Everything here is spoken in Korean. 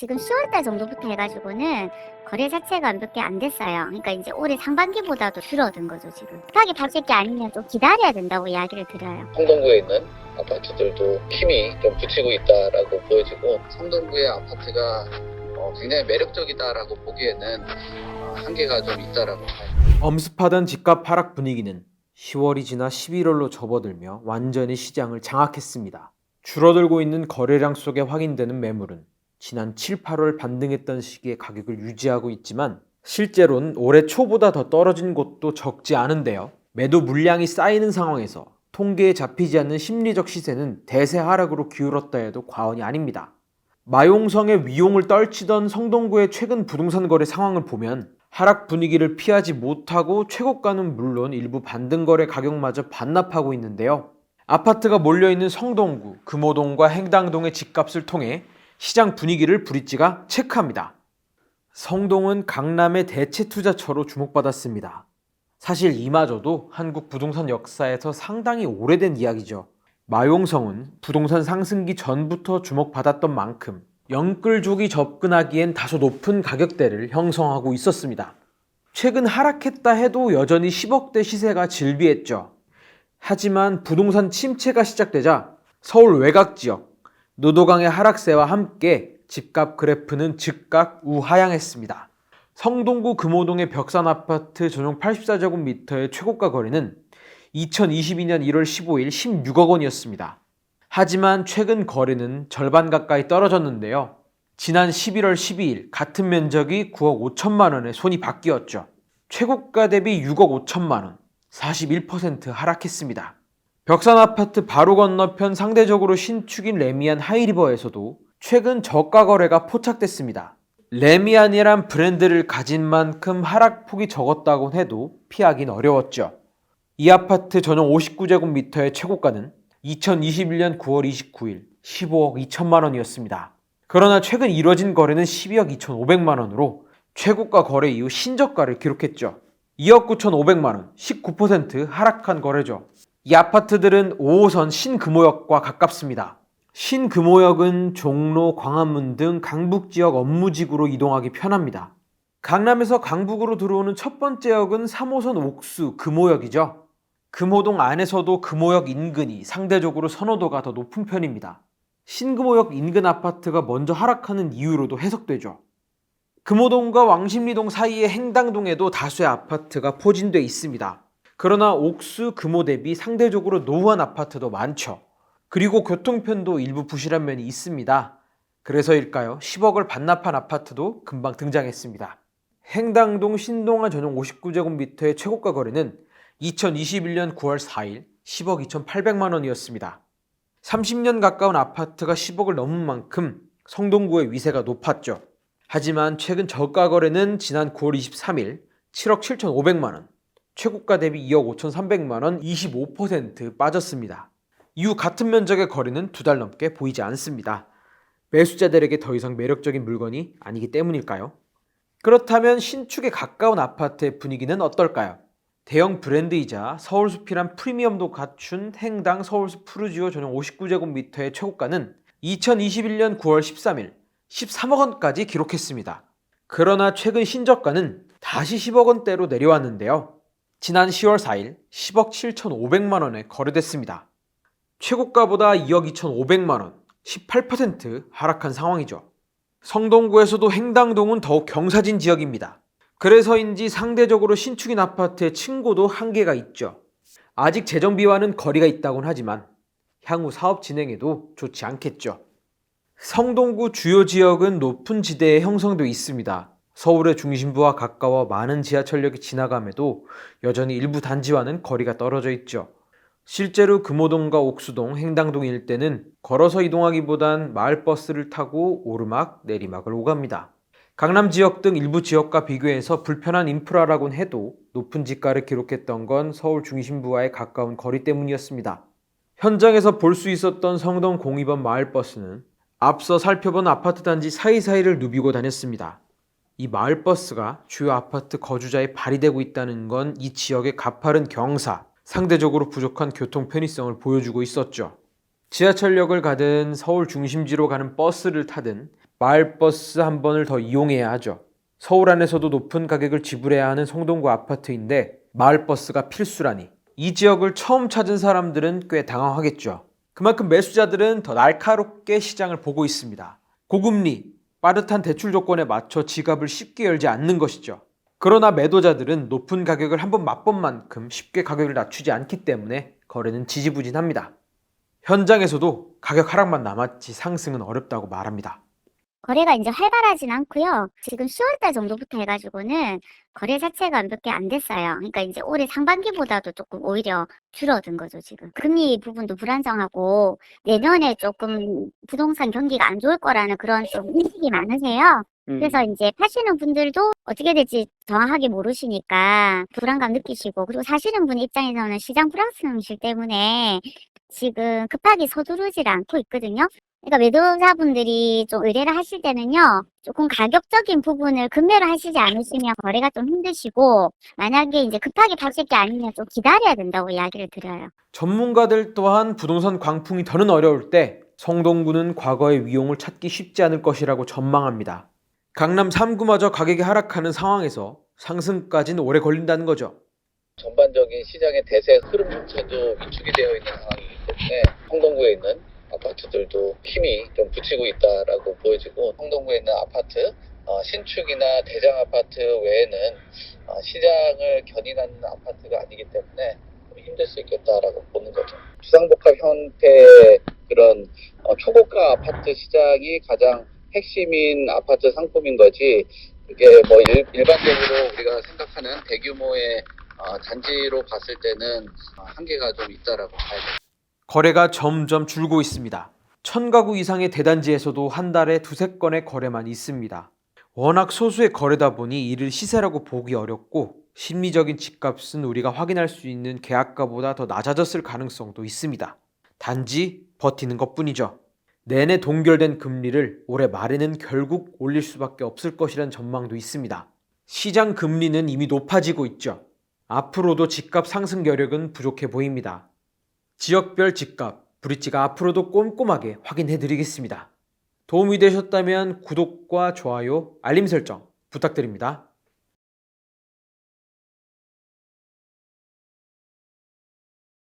지금 10월달 정도부터 해가지고는 거래 자체가 몇 개 안 됐어요. 그러니까 이제 올해 상반기보다도 줄어든 거죠, 지금. 급하게 바뀔 게 아니면 좀 기다려야 된다고 이야기를 드려요. 성동구에 있는 아파트들도 힘이 좀 붙이고 있다라고 보여지고, 성동구의 아파트가 굉장히 매력적이다라고 보기에는 한계가 좀 있다라고 봐요. 엄습하던 집값 하락 분위기는 10월이 지나 11월로 접어들며 완전히 시장을 장악했습니다. 줄어들고 있는 거래량 속에 확인되는 매물은 지난 7, 8월 반등했던 시기의 가격을 유지하고 있지만 실제로는 올해 초보다 더 떨어진 곳도 적지 않은데요. 매도 물량이 쌓이는 상황에서 통계에 잡히지 않는 심리적 시세는 대세 하락으로 기울었다 해도 과언이 아닙니다. 마용성의 위용을 떨치던 성동구의 최근 부동산 거래 상황을 보면 하락 분위기를 피하지 못하고 최고가는 물론 일부 반등거래 가격마저 반납하고 있는데요. 아파트가 몰려있는 성동구, 금호동과 행당동의 집값을 통해 시장 분위기를 브릿지가 체크합니다. 성동은 강남의 대체 투자처로 주목받았습니다. 사실 이마저도 한국 부동산 역사에서 상당히 오래된 이야기죠. 마용성은 부동산 상승기 전부터 주목받았던 만큼 영끌족이 접근하기엔 다소 높은 가격대를 형성하고 있었습니다. 최근 하락했다 해도 여전히 10억대 시세가 즐비했죠. 하지만 부동산 침체가 시작되자 서울 외곽지역, 노도강의 하락세와 함께 집값 그래프는 즉각 우하향했습니다. 성동구 금호동의 벽산 아파트 전용 84제곱미터의 최고가 거래는 2022년 1월 15일 16억 원이었습니다. 하지만 최근 거래는 절반 가까이 떨어졌는데요. 지난 11월 12일 같은 면적이 9억 5천만 원에 손이 바뀌었죠. 최고가 대비 6억 5천만 원, 41% 하락했습니다. 벽산 아파트 바로 건너편 상대적으로 신축인 레미안 하이리버에서도 최근 저가 거래가 포착됐습니다. 레미안이란 브랜드를 가진 만큼 하락폭이 적었다곤 해도 피하긴 어려웠죠. 이 아파트 전용 59제곱미터의 최고가는 2021년 9월 29일 15억 2천만 원이었습니다. 그러나 최근 이뤄진 거래는 12억 2,500만 원으로 최고가 거래 이후 신저가를 기록했죠. 2억 9,500만 원, 19% 하락한 거래죠. 이 아파트들은 5호선 신금호역과 가깝습니다. 신금호역은 종로, 광화문 등 강북지역 업무지구로 이동하기 편합니다. 강남에서 강북으로 들어오는 첫 번째 역은 3호선 옥수, 금호역이죠. 금호동 안에서도 금호역 인근이 상대적으로 선호도가 더 높은 편입니다. 신금호역 인근 아파트가 먼저 하락하는 이유로도 해석되죠. 금호동과 왕십리동 사이의 행당동에도 다수의 아파트가 포진돼 있습니다. 그러나 옥수, 금호 대비 상대적으로 노후한 아파트도 많죠. 그리고 교통편도 일부 부실한 면이 있습니다. 그래서일까요? 10억을 반납한 아파트도 금방 등장했습니다. 행당동 신동아 전용 59제곱미터의 최고가 거래는 2021년 9월 4일 10억 2,800만 원이었습니다. 30년 가까운 아파트가 10억을 넘은 만큼 성동구의 위세가 높았죠. 하지만 최근 저가 거래는 지난 9월 23일 7억 7,500만 원, 최고가 대비 2억 5,300만 원 25% 빠졌습니다. 이후 같은 면적의 거래는 2달 넘게 보이지 않습니다. 매수자들에게 더 이상 매력적인 물건이 아니기 때문일까요? 그렇다면 신축에 가까운 아파트의 분위기는 어떨까요? 대형 브랜드이자 서울숲이란 프리미엄도 갖춘 행당 서울숲 푸르지오 전용 59제곱미터의 최고가는 2021년 9월 13일 13억 원까지 기록했습니다. 그러나 최근 신저가는 다시 10억 원대로 내려왔는데요. 지난 10월 4일 10억 7,500만 원에 거래됐습니다. 최고가보다 2억 2,500만 원, 18% 하락한 상황이죠. 성동구에서도 행당동은 더욱 경사진 지역입니다. 그래서인지 상대적으로 신축인 아파트의 층고도 한계가 있죠. 아직 재정비와는 거리가 있다곤 하지만 향후 사업 진행에도 좋지 않겠죠. 성동구 주요 지역은 높은 지대에 형성되어 있습니다. 서울의 중심부와 가까워 많은 지하철역이 지나감에도 여전히 일부 단지와는 거리가 떨어져 있죠. 실제로 금호동과 옥수동, 행당동 일대는 걸어서 이동하기보단 마을버스를 타고 오르막, 내리막을 오갑니다. 강남 지역 등 일부 지역과 비교해서 불편한 인프라라곤 해도 높은 지가를 기록했던 건 서울 중심부와의 가까운 거리 때문이었습니다. 현장에서 볼 수 있었던 성동 02번 마을버스는 앞서 살펴본 아파트 단지 사이사이를 누비고 다녔습니다. 이 마을버스가 주요 아파트 거주자의 발이 되고 있다는 건 이 지역의 가파른 경사, 상대적으로 부족한 교통 편의성을 보여주고 있었죠. 지하철역을 가든 서울 중심지로 가는 버스를 타든 마을버스 한 번을 더 이용해야 하죠. 서울 안에서도 높은 가격을 지불해야 하는 성동구 아파트인데 마을버스가 필수라니 이 지역을 처음 찾은 사람들은 꽤 당황하겠죠. 그만큼 매수자들은 더 날카롭게 시장을 보고 있습니다. 고금리, 빠듯한 대출 조건에 맞춰 지갑을 쉽게 열지 않는 것이죠. 그러나 매도자들은 높은 가격을 한번 맛본 만큼 쉽게 가격을 낮추지 않기 때문에 거래는 지지부진합니다. 현장에서도 가격 하락만 남았지 상승은 어렵다고 말합니다. 거래가 이제 활발하진 않고요. 지금 10월달 정도부터 해가지고는 거래 자체가 몇 개 안 됐어요. 그러니까 이제 올해 상반기보다도 조금 오히려 줄어든 거죠, 지금. 금리 부분도 불안정하고 내년에 조금 부동산 경기가 안 좋을 거라는 그런 좀 인식이 많으세요. 그래서 이제 파시는 분들도 어떻게 될지 정확하게 모르시니까 불안감 느끼시고, 그리고 사시는 분 입장에서는 시장 불확실성 때문에 지금 급하게 서두르질 않고 있거든요. 그러니까 매도자분들이 좀 의뢰를 하실 때는요, 조금 가격적인 부분을 금매로 하시지 않으시면 거래가 좀 힘드시고, 만약에 이제 급하게 파실 게 아니면 좀 기다려야 된다고 이야기를 드려요. 전문가들 또한 부동산 광풍이 더는 어려울 때 성동구는 과거의 위용을 찾기 쉽지 않을 것이라고 전망합니다. 강남 3구마저 가격이 하락하는 상황에서 상승까지는 오래 걸린다는 거죠. 전반적인 시장의 대세 흐름조차도 위축이 되어 있는 상황이기 때문에 성동구에 있는 아파트들도 힘이 좀 붙이고 있다라고 보여지고, 성동구에 있는 아파트 신축이나 대장 아파트 외에는 시장을 견인하는 아파트가 아니기 때문에 힘들 수 있겠다라고 보는 거죠. 주상복합 형태의 그런 초고가 아파트 시장이 가장 핵심인 아파트 상품인 거지, 이게 뭐 일반적으로 우리가 생각하는 대규모의 단지로 봤을 때는 한계가 좀 있다라고 봐야 돼요. 거래가 점점 줄고 있습니다. 1000가구 이상의 대단지에서도 한 달에 두세 건의 거래만 있습니다. 워낙 소수의 거래다 보니 이를 시세라고 보기 어렵고 심리적인 집값은 우리가 확인할 수 있는 계약가보다 더 낮아졌을 가능성도 있습니다. 단지 버티는 것뿐이죠. 내내 동결된 금리를 올해 말에는 결국 올릴 수밖에 없을 것이라는 전망도 있습니다. 시장 금리는 이미 높아지고 있죠. 앞으로도 집값 상승 여력은 부족해 보입니다. 지역별 집값, 브릿지가 앞으로도 꼼꼼하게 확인해 드리겠습니다. 도움이 되셨다면 구독과 좋아요, 알림 설정 부탁드립니다.